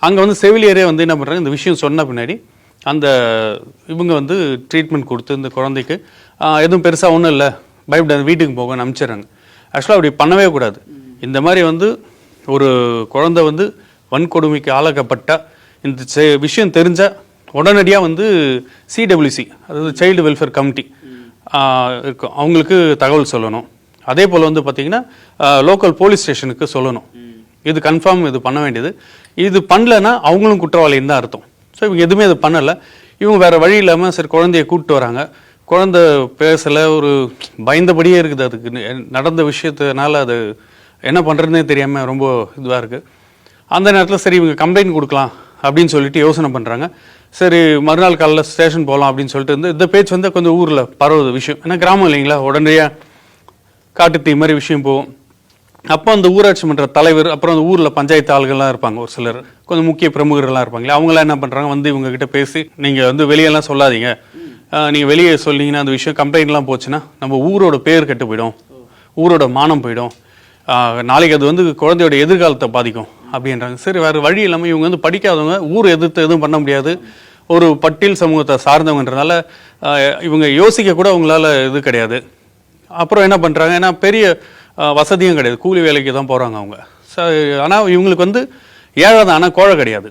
அங்கே வந்து செவிலியரே வந்து என்ன பண்ணுறாங்க, இந்த விஷயம் சொன்ன பின்னாடி அந்த இவங்க வந்து ட்ரீட்மெண்ட் கொடுத்து இந்த குழந்தைக்கு எதுவும் பெருசாக ஒன்றும் இல்லை, பயப்படாது, வீட்டுக்கு போகன்னு அனுப்பிச்சிடுறாங்க. ஆக்சுவலாக அப்படி பண்ணவே கூடாது. இந்த மாதிரி வந்து ஒரு குழந்தை வந்து வன்கொடுமைக்கு ஆளாக்கப்பட்ட இந்த விஷயம் தெரிஞ்சால் உடனடியாக வந்து சிடபிள்யூசி, அதாவது சைல்டு வெல்ஃபேர் கமிட்டி இருக்கும், அவங்களுக்கு தகவல் சொல்லணும். அதே போல் வந்து பார்த்திங்கன்னா லோக்கல் போலீஸ் ஸ்டேஷனுக்கு சொல்லணும். இது கன்ஃபார்ம் இது பண்ண வேண்டியது. இது பண்ணலைன்னா அவங்களும் குற்றவாளின்னு தான் அர்த்தம். ஸோ இவங்க எதுவுமே இது பண்ணலை. இவங்க வேறு வழி இல்லாமல் சரி குழந்தைய கூப்பிட்டு வராங்க. குழந்தை பேசலை, ஒரு பயந்தபடியே இருக்குது. அதுக்கு நடந்த விஷயத்தினால அது என்ன பண்ணுறதுனே தெரியாமல் ரொம்ப இதுவாக இருக்குது. அந்த நேரத்தில் சரி இவங்க கம்ப்ளைண்ட் கொடுக்கலாம் அப்படின்னு சொல்லிட்டு யோசனை பண்ணுறாங்க. சரி மறுநாள் காலையில் ஸ்டேஷன் போகலாம் அப்படின்னு சொல்லிட்டு இந்த பேச்சு வந்து கொஞ்சம் ஊரில் பரவுது விஷயம். ஏன்னா கிராமம் இல்லைங்களா, உடனடியாக காட்டுத்தீ மாதிரி விஷயம் போகும். அப்போ அந்த ஊராட்சி மன்ற தலைவர், அப்புறம் அந்த ஊரில் பஞ்சாயத்து ஆளுகள்லாம் இருப்பாங்க, ஒரு சிலர் கொஞ்சம் முக்கிய பிரமுகர்கள்லாம் இருப்பாங்களே, அவங்களாம் என்ன பண்ணுறாங்க, வந்து இவங்ககிட்ட பேசி நீங்கள் வந்து வெளியெல்லாம் சொல்லாதீங்க, நீங்கள் வெளியே சொன்னீங்கன்னா அந்த விஷயம் கம்ப்ளைண்ட்லாம் போச்சுன்னா நம்ம ஊரோட பேர் கெட்டு போயிடும், ஊரோட மானம் போயிடும், நாளைக்கு அது வந்து குழந்தையோட எதிர்காலத்தை பாதிக்கும் அப்படின்றாங்க. சரி வேறு வழி இல்லாமல் இவங்க வந்து படிக்காதவங்க, ஊர் எதிர்த்து எதுவும் பண்ண முடியாது, ஒரு பட்டியல் சமூகத்தை சார்ந்தவங்கன்றனால இவங்க யோசிக்க கூட அவங்களால இது கிடையாது. அப்புறம் என்ன பண்ணுறாங்க, ஏன்னா பெரிய வசதியும் கிடையாது, கூலி வேலைக்கு தான் போகிறாங்க அவங்க. ஆனால் இவங்களுக்கு வந்து ஏழை தான், ஆனால் கோழை கிடையாது.